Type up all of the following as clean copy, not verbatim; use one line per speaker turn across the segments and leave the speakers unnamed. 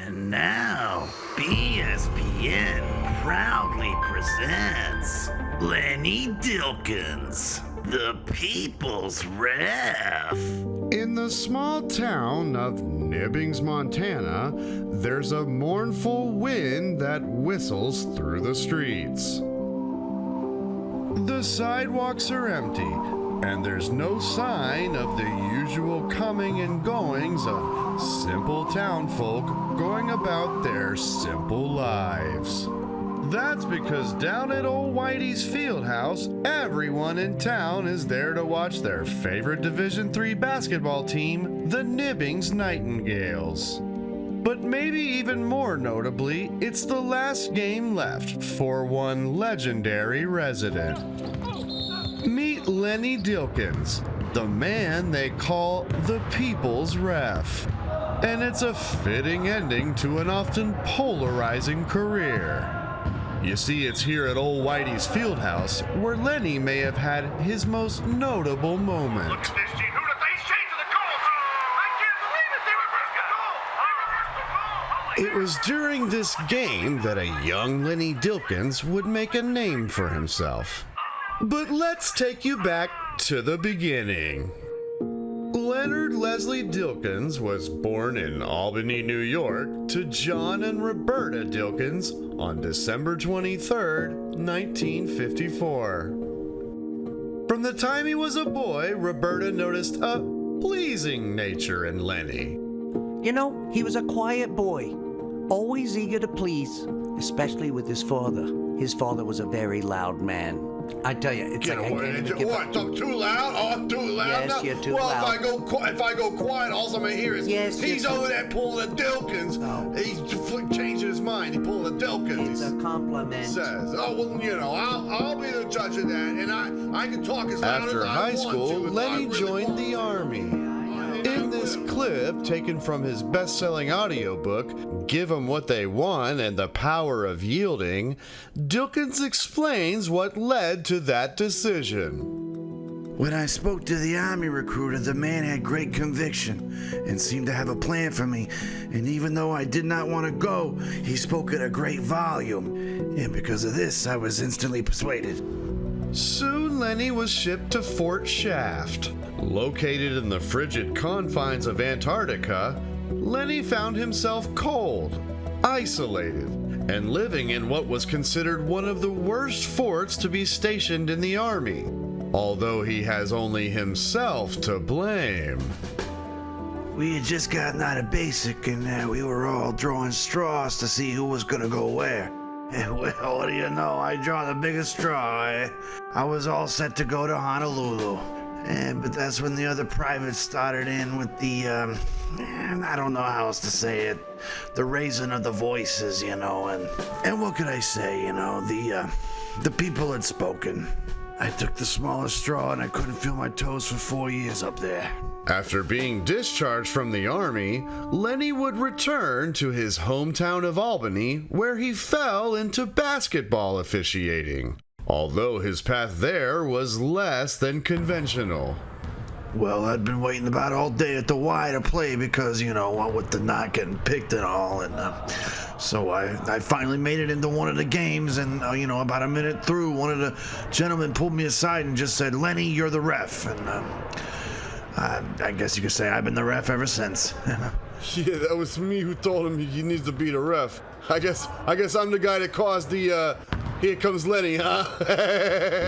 And now, BSPN proudly presents Lenny Dilkins, the People's Ref.
In the small town of Nibbings, Montana, there's a mournful wind that whistles through the streets. The sidewalks are empty, and there's no sign of the usual coming and goings of simple townfolk going about their simple lives. That's because down at old Whitey's Fieldhouse, everyone in town is there to watch their favorite Division III basketball team, the Nibbings Nightingales. But maybe even more notably, it's the last game left for one legendary resident. Meet Lenny Dilkins, the man they call the People's Ref. And it's a fitting ending to an often polarizing career. You see, it's here at old Whitey's Fieldhouse where Lenny may have had his most notable moment.
Look at this, Gene. Who the face changed to the goal? I can't believe it. They reversed the goal.
It was during this game that a young Lenny Dilkins would make a name for himself. But let's take you back to the beginning. Leonard Leslie Dilkins was born in Albany, New York, to John and Roberta Dilkins on December 23, 1954. From the time he was a boy, Roberta noticed a pleasing nature in Lenny.
You know, he was a quiet boy, always eager to please, especially with his father. His father was a very loud man. I tell you, it's like I can't even give
What? I'm too loud? Oh, I'm too loud.
Yes, you're too
well,
loud.
if I go quiet, all I'm gonna hear is
Yes,
he's
you're
over there pulling the Dilkins.
No.
He's changing his mind. He's pulling the Dilkins.
It's a compliment.
Says, oh well, you know, I'll be the judge of that, and I can talk as loud
After
as I
high
want
school,
to if I
Lenny
really
joined
want
the
to.
Army. In this clip, taken from his best-selling audiobook, Give 'Em What They Want and the Power of Yielding, Dilkins explains what led to that decision.
When I spoke to the Army recruiter, the man had great conviction and seemed to have a plan for me. And even though I did not want to go, he spoke at a great volume. And because of this, I was instantly persuaded.
Soon Lenny was shipped to Fort Shaft. Located in the frigid confines of Antarctica, Lenny found himself cold, isolated, and living in what was considered one of the worst forts to be stationed in the Army, although he has only himself to blame.
We had just gotten out of basic and we were all drawing straws to see who was going to go where. And well, what do you know? I draw the biggest straw. I was all set to go to Honolulu. But that's when the other privates started in with the, I don't know how else to say it, the raising of the voices, you know, and what could I say, you know, the people had spoken. I took the smallest straw and I couldn't feel my toes for 4 years up there.
After being discharged from the Army, Lenny would return to his hometown of Albany, where he fell into basketball officiating, although his path there was less than conventional.
Well, I'd been waiting about all day at the Y to play because, you know, what with the not getting picked and all, and so I finally made it into one of the games, and, you know, about a minute through, one of the gentlemen pulled me aside and just said, "Lenny, you're the ref," and I guess you could say I've been the ref ever since.
Yeah, that was me who told him he needs to be the ref. I guess I'm the guy that caused the, here comes Lenny, huh?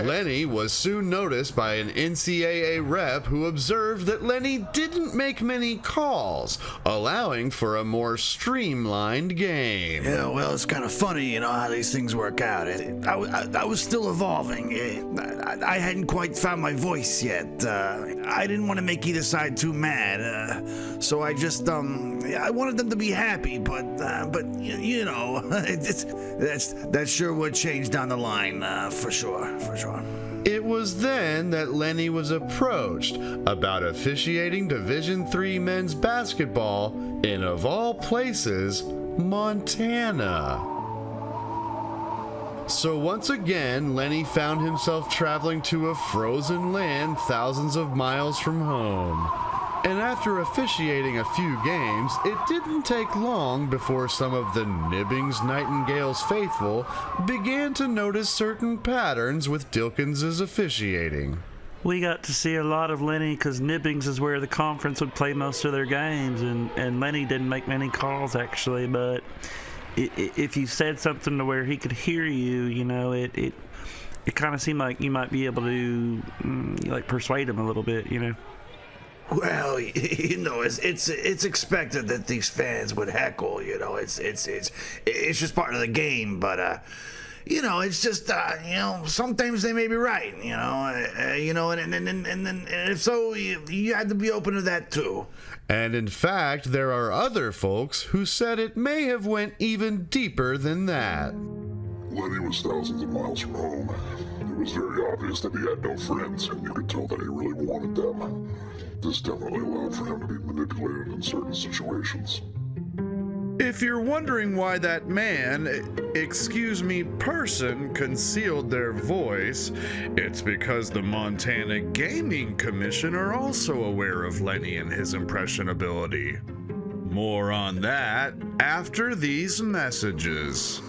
Lenny was soon noticed by an NCAA rep who observed that Lenny didn't make many calls, allowing for a more streamlined game.
Yeah, well, it's kind of funny, you know, how these things work out. I was still evolving. I hadn't quite found my voice yet. I didn't want to make either side too mad, so I just, I wanted them to be happy, but you know, that sure would change down the line, for sure.
It was then that Lenny was approached about officiating Division III men's basketball in, of all places, Montana. So once again, Lenny found himself traveling to a frozen land thousands of miles from home. And after officiating a few games, it didn't take long before some of the Nibbings Nightingale's faithful began to notice certain patterns with Dilkins's officiating.
We got to see a lot of Lenny because Nibbings is where the conference would play most of their games, and Lenny didn't make many calls actually, but if you said something to where he could hear you, you know, it kind of seemed like you might be able to like persuade him a little bit, you know.
Well, you know, it's expected that these fans would heckle. You know, it's just part of the game. But you know, it's just you know, sometimes they may be right. You know, and if so, you had to be open to that too.
And in fact, there are other folks who said it may have went even deeper than that.
Lenny was thousands of miles from home. It was very obvious that he had no friends, and you could tell that he really wanted them. This definitely allowed for him to be manipulated in certain situations.
If you're wondering why that person concealed their voice, it's because the Montana Gaming Commission are also aware of Lenny and his impressionability. More on that after these messages.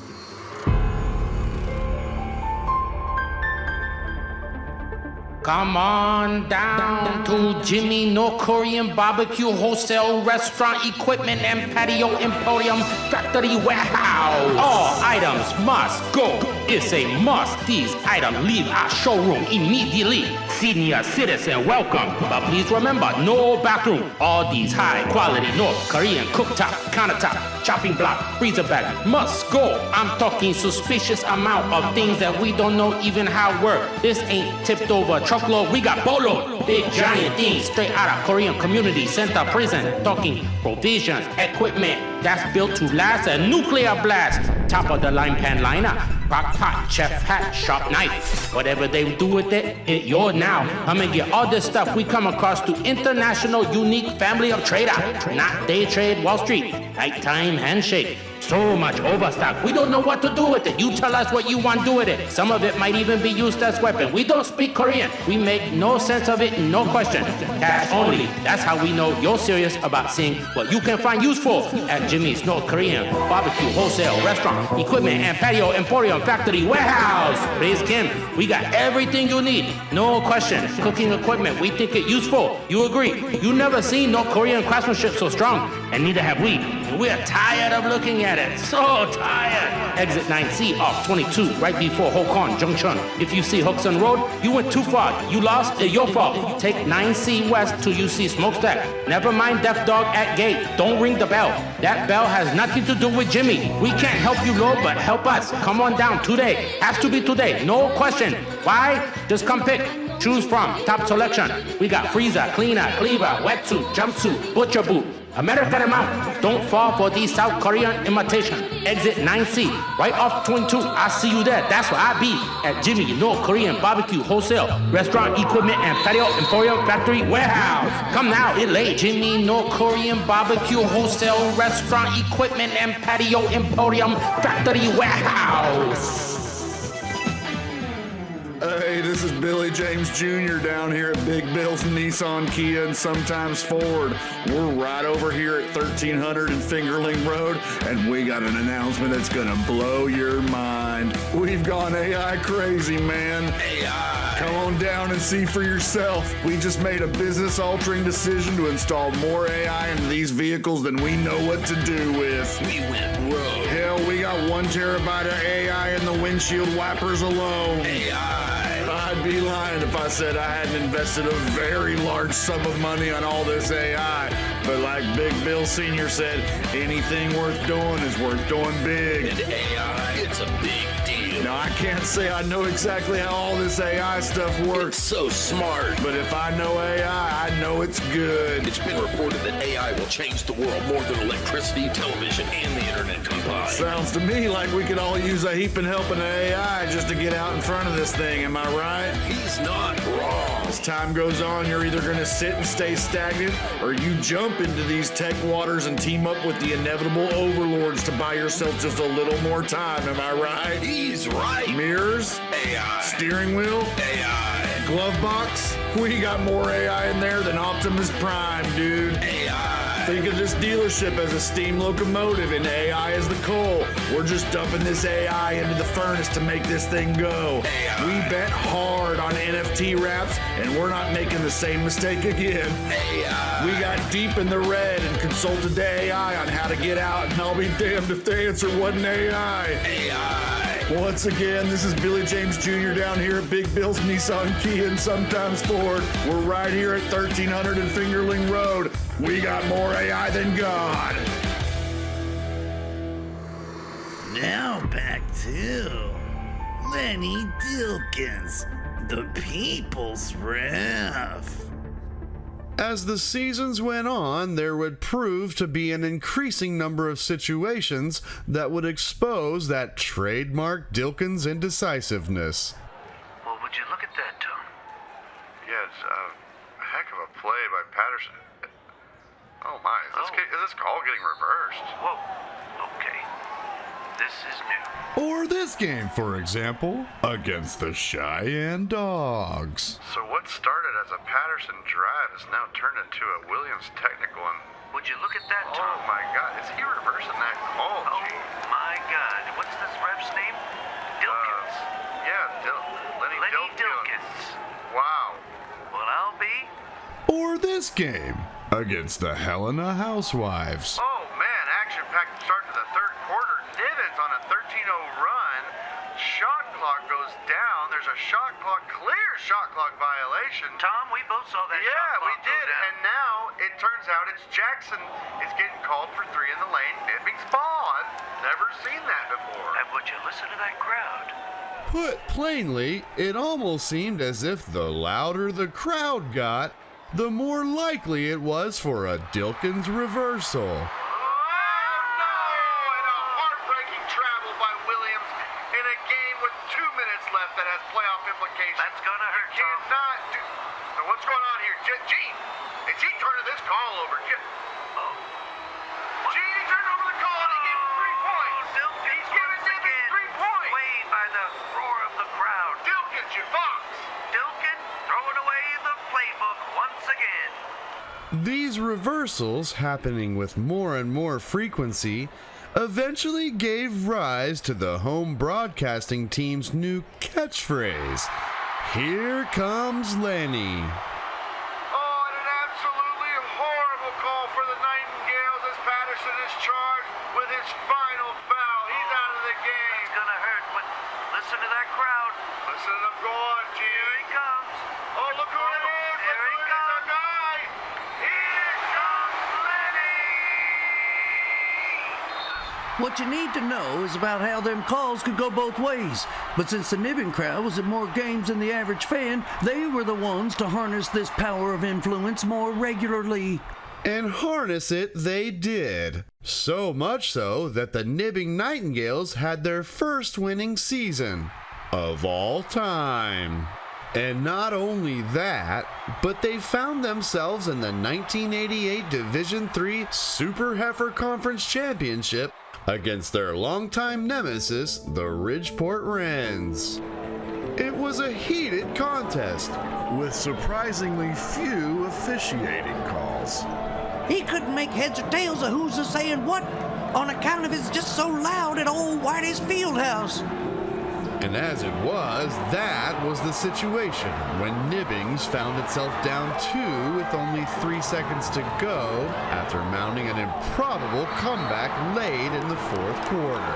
Come on down to Jimmy No Korean Barbecue Wholesale Restaurant Equipment and Patio Emporium Factory Warehouse. All items must go. It's a must. These items leave our showroom immediately. Senior citizen welcome. But please remember, no bathroom. All these high quality North Korean cooktop, countertop, chopping block, freezer bag must go. I'm talking suspicious amount of things that we don't know even how work. This ain't tipped over truckload, we got boatload. Big giant things straight out of Korean Community Center prison. Talking provisions, equipment that's built to last a nuclear blast. Top of the line pan liner, crock pot, chef hat, sharp knife. Whatever they do with it, it's yours now. Come and get all this stuff we come across to international unique family of trader. Not day trade Wall Street, nighttime handshake. So much overstock, we don't know what to do with it. You tell us what you want to do with it. Some of it might even be used as weapon. We don't speak Korean. We make no sense of it, no question. Cash only. That's how we know you're serious about seeing what you can find useful at Jimmy's North Korean Barbecue Wholesale Restaurant Equipment and Patio Emporium Factory Warehouse. Praise Kim, we got everything you need. No question. Cooking equipment, we think it useful. You agree? You never seen North Korean craftsmanship so strong, and neither have we. And we're tired of looking at it. So tired. Exit 9C off 22, right before Hokon Junction. If you see Hokson Road, you went too far. You lost, it's your fault. Take 9C west till you see Smokestack. Never mind Deaf Dog at gate. Don't ring the bell. That bell has nothing to do with Jimmy. We can't help you, Lord, but help us. Come on down today. Has to be today. No question. Why? Just come pick. Choose from. Top selection. We got freezer, cleaner, cleaver, wetsuit, jumpsuit, butcher boot. American amount. Don't fall for these South Korean imitation. Exit 9C, right off 22. I'll see you there. That's where I be at Jimmy North Korean Barbecue Wholesale Restaurant Equipment and Patio Emporium Factory Warehouse. Come now, it's late. Jimmy North Korean Barbecue Wholesale Restaurant Equipment and Patio Emporium Factory Warehouse.
Hey, this is Billy James Jr. down here at Big Bill's Nissan, Kia, and sometimes Ford. We're right over here at 1300 and Fingerling Road, and we got an announcement that's gonna blow your mind. We've gone AI crazy, man. AI. Come on down and see for yourself. We just made a business-altering decision to install more AI into these vehicles than we know what to do with.
We went rogue.
Hell, we got 1 terabyte of AI in the windshield wipers alone.
AI.
I'd be lying if I said I hadn't invested a very large sum of money on all this AI. But like Big Bill Sr. said, anything worth doing is worth doing big.
And AI, it's a big deal.
Now, I can't say I know exactly how all this AI stuff works.
It's so smart.
But if I know AI, I know it's good.
It's been reported that AI will change the world more than electricity, television, and the internet combined.
Sounds to me like we could all use a heaping helping of AI just to get out in front of this thing, am I right?
He's not wrong.
As time goes on, you're either going to sit and stay stagnant, or you jump
jump into these tech waters and team up with the inevitable overlords to buy yourself just a little more time, am I right?
He's right.
Mirrors?
AI.
Steering wheel?
AI.
Glove box? We got more AI in there than Optimus Prime, dude.
AI.
Think of this dealership as a steam locomotive and AI as the coal. We're just dumping this AI into the furnace to make this thing go.
AI.
We bet hard on NFT wraps, and we're not making the same mistake again.
AI.
We got deep in the red and consulted the AI on how to get out, and I'll be damned if the answer wasn't AI.
AI.
Once again, this is Billy James Jr. down here at Big Bill's Nissan Kia and sometimes Ford. We're right here at 1300 and Fingerling Road. We got more AI than God.
Now back to Lenny Dilkins, the people's ref.
As the seasons went on, there would prove to be an increasing number of situations that would expose that trademark Dilkins indecisiveness.
Well, would you look at that, Tom?
Yeah, it's a heck of a play by Patterson. Oh my, is this call getting reversed?
Whoa. Okay. This is new.
Or this game, for example, against the Cheyenne Dogs.
So what started as a Patterson drive has now turned into a Williams technical, and
Would you look at that, Tom?
oh my God, is he reversing that call?
Oh,
Gee.
my God. What's this ref's name? Dilkins.
Yeah, Lenny
Lenny
Dilkins.
Dilkins.
Wow.
Well, I'll be.
Or this game, against the Helena Housewives.
Oh man, action-packed start to the third quarter. Niven's on a 13-0 run. Shot clock goes down. There's a clear shot clock violation.
Tom, we both saw that shot
Yeah, we
clock go
did.
down.
And now it turns out it's Jackson is getting called for three in the lane. Nipping's ball. I've never seen that before.
And would you listen to that crowd?
Put plainly, it almost seemed as if the louder the crowd got, the more likely it was for a Dilkins reversal.
Oh, no! And a heartbreaking travel by Williams in a game with 2 minutes left that has playoff implications.
That's gonna hurt,
You cannot do... So what's going on here? Gene, is he turning this call over?
Oh.
Gene, he turned over the call and he gave him 3 points.
Dilkins
He's giving
once
Nipping
again.
3 points.
Swayed by the roar of the crowd.
Dilkins, you fox.
Dilkin throwing away the playbook once again.
These reversals, happening with more and more frequency, eventually gave rise to the home broadcasting team's new catchphrase, "Here comes Lenny."
Oh, and an absolutely horrible call for the Nightingales as Patterson is charged with his final foul. He's out of the game.
It's gonna hurt, but listen to that crowd.
Listen to them go on, Gene.
Here he comes.
Oh, look who it is.
Here he
Look who it is, our
comes.
guy. Here comes Lenny.
What you need to know is about how them calls could go both ways. But since the Nibbin crowd was at more games than the average fan, they were the ones to harness this power of influence more regularly.
And harness it they did. So much so that the Nibbing Nightingales had their first winning season of all time. And not only that, but they found themselves in the 1988 Division III Super Heifer Conference Championship against their longtime nemesis, the Ridgeport Wrens. It was a heated contest, with surprisingly few officiating calls.
He couldn't make heads or tails of who's a saying what on account of it's just so loud at old Whitey's Fieldhouse.
And as it was, that was the situation when Nibbings found itself down 2 with only 3 seconds to go after mounting an improbable comeback late in the fourth quarter.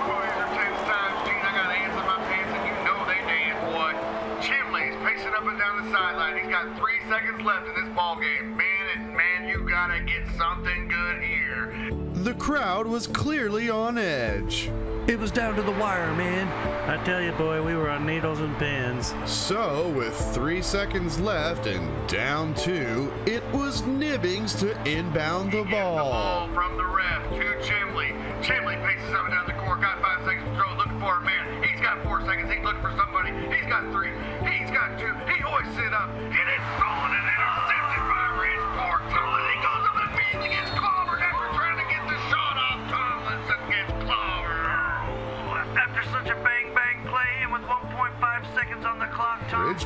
Boys are tense times, Gene. I got ants in my pants, and you know they dance, boy. Chimley's pacing up and down the sideline. He's got 3 seconds left in this ball game. Man, you gotta get something good here.
The crowd was clearly on edge.
It was down to the wire, man.
I tell you, boy, we were on needles and pins.
So, with 3 seconds left and down 2, it was Nibbings to inbound the
He gets the
ball.
ball from the ref to Chimley. Chimley paces up and down the court, got 5 seconds to throw, looking for a man. He's got 4 seconds, he's looking for somebody. He's got 3, he's got 2, he hoists it up, and it's thrown and intercepted by Ridgeport. So let it go.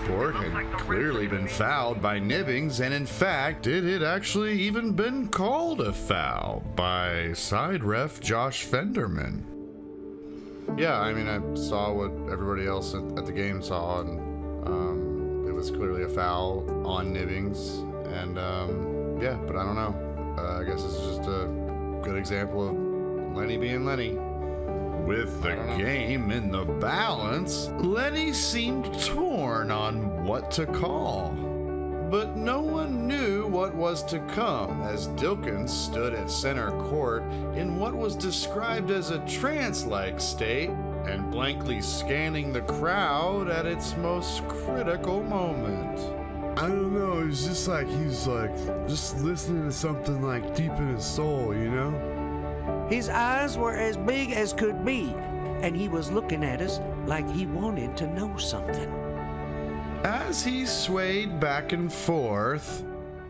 Ridgeport had clearly been fouled by Nibbings, and in fact, it had actually even been called a foul by side ref Josh Fenderman. Yeah, I mean, I saw what everybody else at the game saw, and it was clearly a foul on Nibbings, and yeah, but I don't know. I guess this is just a good example of Lenny being Lenny. With the game in the balance, Lenny seemed torn on what to call. But no one knew what was to come as Dilkins stood at center court in what was described as a trance-like state and blankly scanning the crowd at its most critical moment. I don't know, it was just like he was just listening to something like deep in his soul, you know?
His eyes were as big as could be, and he was looking at us like he wanted to know something.
As he swayed back and forth,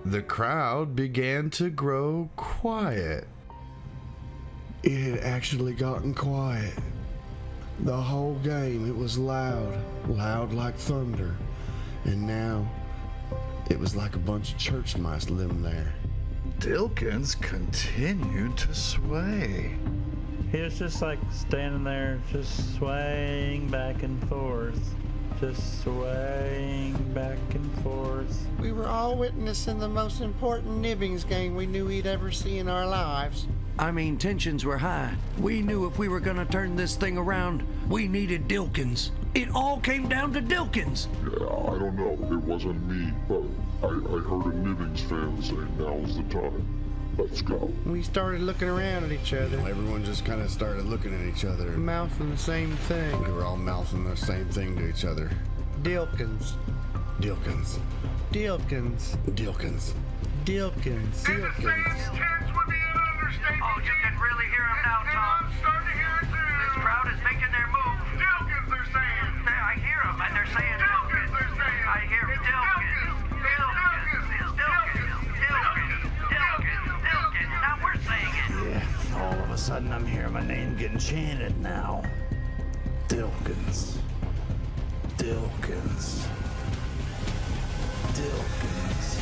the crowd began to grow quiet. It had actually gotten quiet. The whole game, it was loud like thunder. And now, it was like a bunch of church mice living there.
Dilkins continued to sway.
He was just like standing there, just swaying back and forth. Just swaying back and forth.
We were all witnessing the most important Nibbings game we knew we'd ever see in our lives.
I mean, tensions were high. We knew if we were gonna turn this thing around, we needed Dilkins. It all came down to Dilkins.
Yeah, I don't know. It wasn't me, but I heard a Nibbings fan say now's the time. Let's go.
We started looking around at each other,
Everyone just kind of started looking at each other.
mouthing the same thing.
We were all mouthing the same thing to each other.
Dilkins.
Dilkins.
Dilkins.
Dilkins.
Dilkins.
And to say it's tense would be an understatement.
Oh, you can really hear him now,
And
Tom.
I'm starting to hear it too.
This crowd is making their move.
Dilkins, they're saying.
I hear them, and they're saying
Dilkins, they're saying.
I hear
It's
Dilkins. Now we're saying it.
Yeah, all of a sudden I'm hearing my name getting chanted now. Dilkins. Dilkins. Dilkins.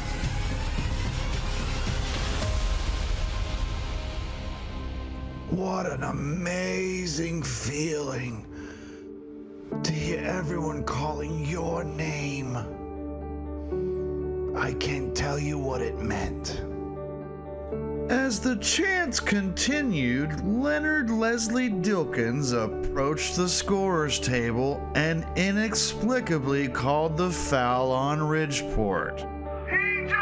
What an amazing feeling to hear everyone calling your name. I can't tell you what it meant.
As the chants continued, Leonard Leslie Dilkins approached the scorer's table and inexplicably called the foul on Ridgeport.
He just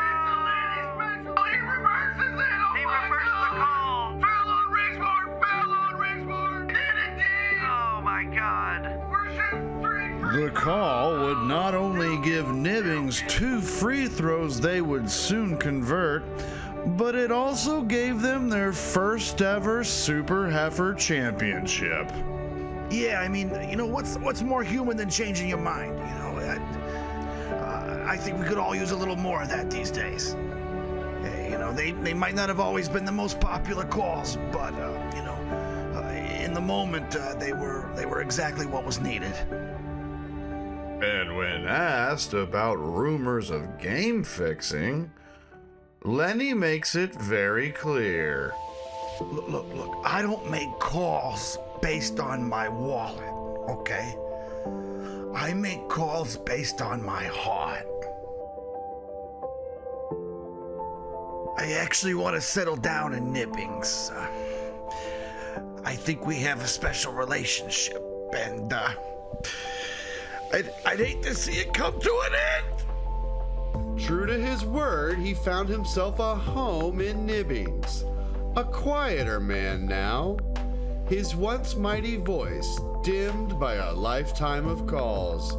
It's a lady special. He reverses it. Oh
He
my
reversed the
God.
call.
Foul on Ridgeport. Foul on Ridgeport. Did it, Dave.
Oh my God.
We're shooting three.
The call would not only give Nibbings 2 free throws they would soon convert, but it also gave them their first ever Super Heifer championship.
Yeah, I mean, you know, what's more human than changing your mind? You know, I think we could all use a little more of that these days. You know, they might not have always been the most popular calls, but you know, in the moment, they were exactly what was needed.
And when asked about rumors of game fixing, Lenny makes it very clear.
Look, I don't make calls based on my wallet, okay? I make calls based on my heart. I actually want to settle down in Nibbings. I think we have a special relationship, and I'd hate to see it come to an end.
True to his word, he found himself a home in Nibbings. A quieter man now. His once mighty voice dimmed by a lifetime of calls.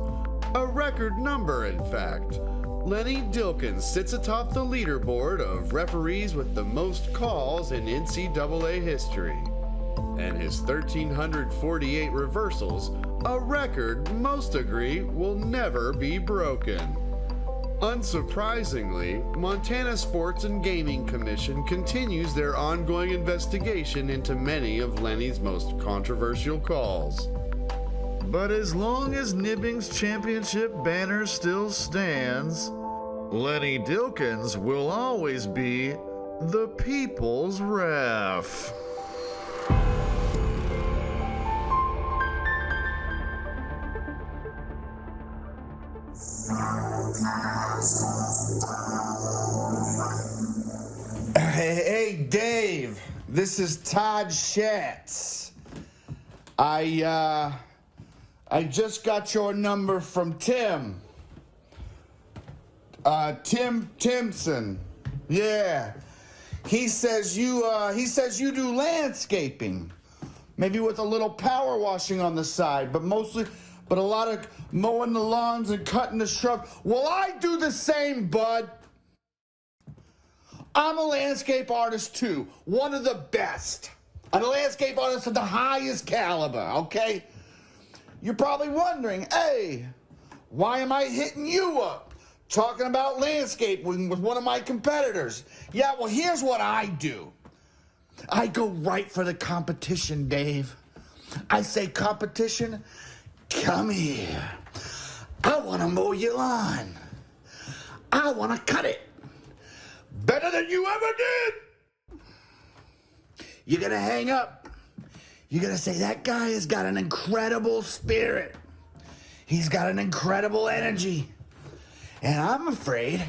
A record number, in fact. Lenny Dilkins sits atop the leaderboard of referees with the most calls in NCAA history. And his 1,348 reversals, a record most agree will never be broken. Unsurprisingly, Montana Sports and Gaming Commission continues their ongoing investigation into many of Lenny's most controversial calls.
But as long as Nibbing's championship banner still stands, Lenny Dilkins will always be the people's ref.
Hey, Dave, this is Todd Schatz. I just got your number from Tim. Tim Timpson. Yeah. He says you do landscaping. Maybe with a little power washing on the side, but a lot of mowing the lawns and cutting the shrub. Well, I do the same, bud. I'm a landscape artist too, one of the best. I'm a landscape artist of the highest caliber, okay? You're probably wondering, hey, why am I hitting you up? Talking about landscaping with one of my competitors. Yeah, well, here's what I do. I go right for the competition, Dave. I say, competition, come here. I want to mow your lawn. I want to cut it. Better than you ever did. You're going to hang up. You're going to say, that guy has got an incredible spirit. He's got an incredible energy. And I'm afraid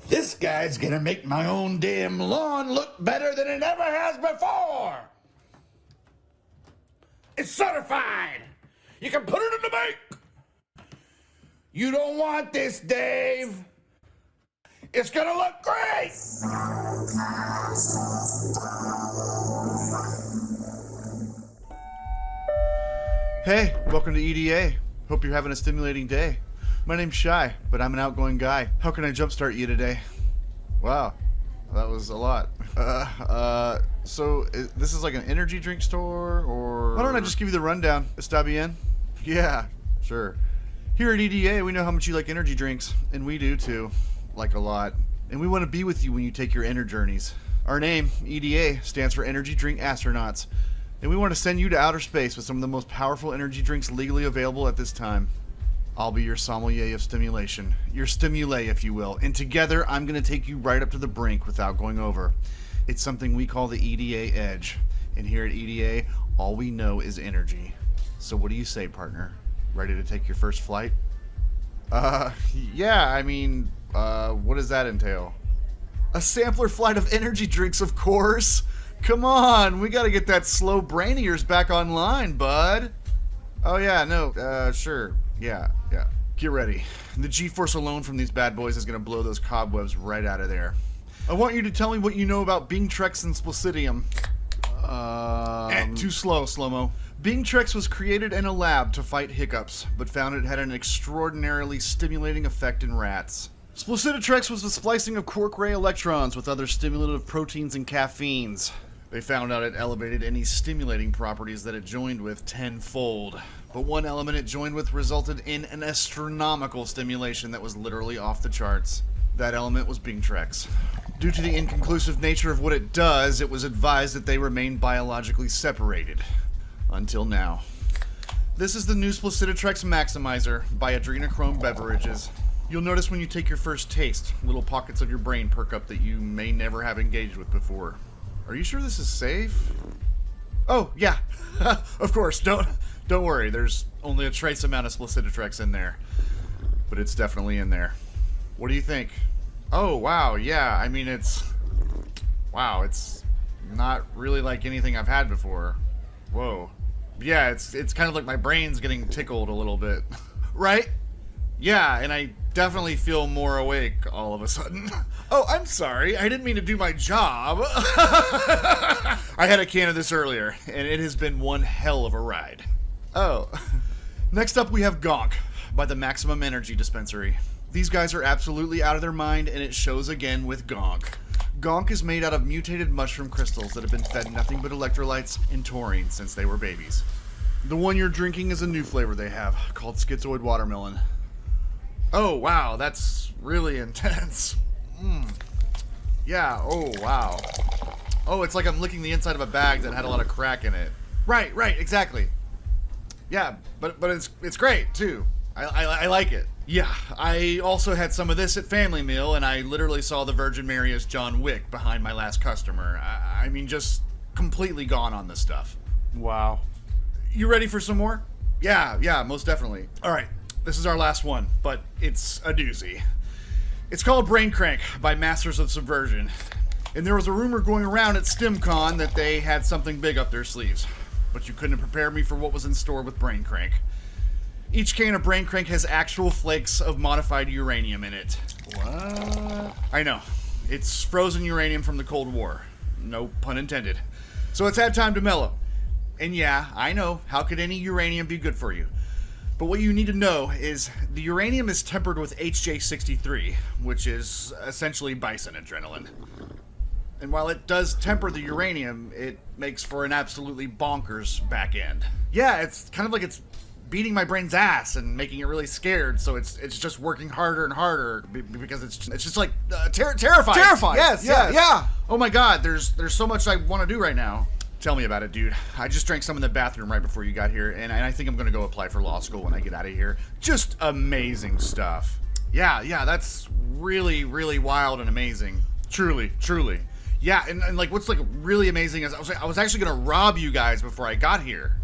this guy's going to make my own damn lawn look better than it ever has before. It's certified. You can put it in the bank. You don't want this, Dave. It's gonna look great!
Hey, welcome to EDA. Hope you're having a stimulating day. My name's Shy, but I'm an outgoing guy. How can I jumpstart you today? Wow, that was a lot. This is like an energy drink store, or... Why don't I just give you the rundown? Está bien? Yeah, sure. Here at EDA, we know how much you like energy drinks, and we do too. Like a lot. And we want to be with you when you take your inner journeys. Our name, EDA, stands for Energy Drink Astronauts. And we want to send you to outer space with some of the most powerful energy drinks legally available at this time. I'll be your sommelier of stimulation. Your stimule, if you will. And together, I'm going to take you right up to the brink without going over. It's something we call the EDA Edge. And here at EDA, all we know is energy. So what do you say, partner? Ready to take your first flight? Yeah, I mean... what does that entail? A sampler flight of energy drinks, of course. Come on, we gotta get that slow brain of yours back online, bud. Oh yeah, no, sure, yeah. Get ready. The G-force alone from these bad boys is gonna blow those cobwebs right out of there. I want you to tell me what you know about Bing Trex and Splicidium. Too slow, Slow-mo. Bing Trex was created in a lab to fight hiccups, but found it had an extraordinarily stimulating effect in rats. Splicidium was the splicing of quark ray electrons with other stimulative proteins and caffeines. They found out it elevated any stimulating properties that it joined with tenfold. But one element it joined with resulted in an astronomical stimulation that was literally off the charts. That element was Bing Trex. Due to the inconclusive nature of what it does, it was advised that they remain biologically separated. Until now. This is the new Splicidium Maximizer by Adrenochrome Beverages. You'll notice when you take your first taste, little pockets of your brain perk up that you may never have engaged with before. Are you sure this is safe? Oh, yeah. Of course, don't worry. There's only a trace amount of Splicidium in there. But it's definitely in there. What do you think? Oh, wow, yeah. I mean, it's not really like anything I've had before. Whoa. Yeah, it's kind of like my brain's getting tickled a little bit. Right? Yeah, and I definitely feel more awake all of a sudden. Oh, I'm sorry. I didn't mean to do my job. I had a can of this earlier, and it has been one hell of a ride. Oh. Next up, we have Gonk by the Maximum Energy Dispensary. These guys are absolutely out of their mind, and it shows again with Gonk. Gonk is made out of mutated mushroom crystals that have been fed nothing but electrolytes and taurine since they were babies. The one you're drinking is a new flavor they have, called Schizoid Watermelon. Oh, wow, that's really intense. Yeah, oh, wow. Oh, it's like I'm licking the inside of a bag that had a lot of crack in it. Right, exactly.
Yeah, but it's great too. I like it. Yeah, I also had some of this at family meal, and I literally saw the Virgin Mary as John Wick behind my last customer. I mean, just completely gone on this stuff.
Wow.
You ready for some more? Yeah, most definitely. All right, this is our last one, but it's a doozy. It's called Brain Crank by Masters of Subversion. And there was a rumor going around at StimCon that they had something big up their sleeves. But you couldn't have prepared me for what was in store with Brain Crank. Each can of Brain Crank has actual flakes of modified uranium in it.
What?
I know. It's frozen uranium from the Cold War. No pun intended. So it's had time to mellow. And yeah, I know, how could any uranium be good for you? But what you need to know is the uranium is tempered with HJ63, which is essentially bison adrenaline. And while it does temper the uranium, it makes for an absolutely bonkers back end. Yeah, it's kind of like it's beating my brain's ass and making it really scared, so it's just working harder and harder because it's just like terrifying.
Terrifying.
Yes.
Yeah.
Oh my god, there's so much I want to do right now. Tell me about it, dude. I just drank some in the bathroom right before you got here, and I think I'm gonna go apply for law school when I get out of here. Just amazing stuff. Yeah, that's really, really wild and amazing. Truly. Yeah, and like what's like really amazing is I was actually gonna rob you guys before I got here.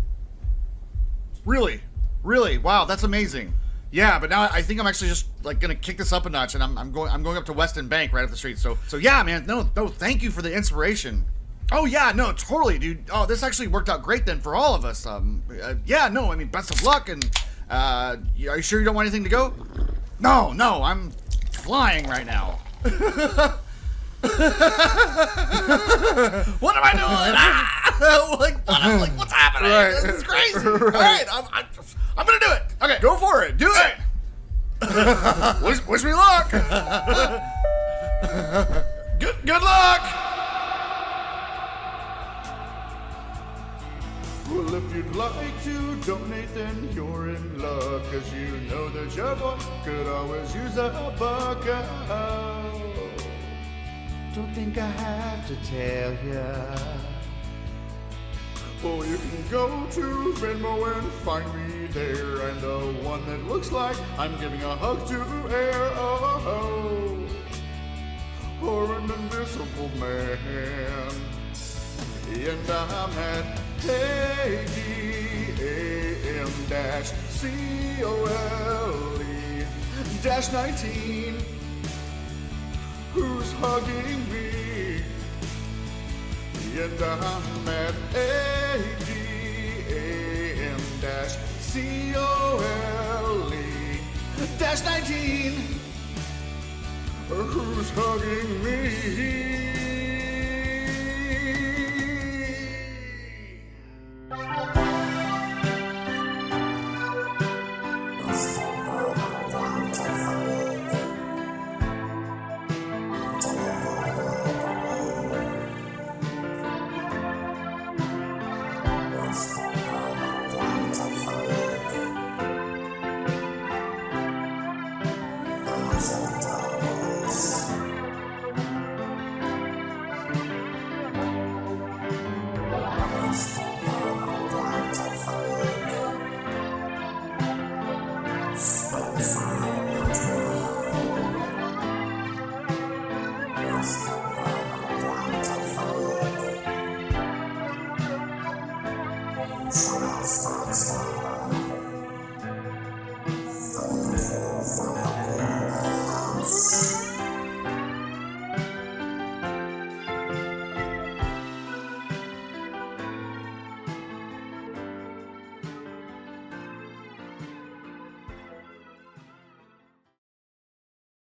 Really, wow, that's amazing. Yeah, but now I think I'm actually just like gonna kick this up a notch, and I'm going up to Weston Bank right up the street. So yeah, man, no, thank you for the inspiration. Oh yeah, no, totally, dude. Oh, this actually worked out great then for all of us. Yeah, no, I mean, best of luck. And are you sure you don't want anything to go? No, I'm flying right now. What am I doing? What's happening?
Right.
This is crazy. All right, I'm gonna do it. Okay, go for it. Do it. Wish me luck. Good luck.
Well, if you'd like to donate, then you're in luck, 'cause you know that your boy could always use a buck. Don't think I have to tell ya. Well, you can go to Venmo and find me there, and the one that looks like I'm giving a hug to air, or an invisible man. And I'm at ADAM-COLE-19. Who's hugging me? And I'm at ADAM-COLE-19. Who's hugging me?
Stockslager.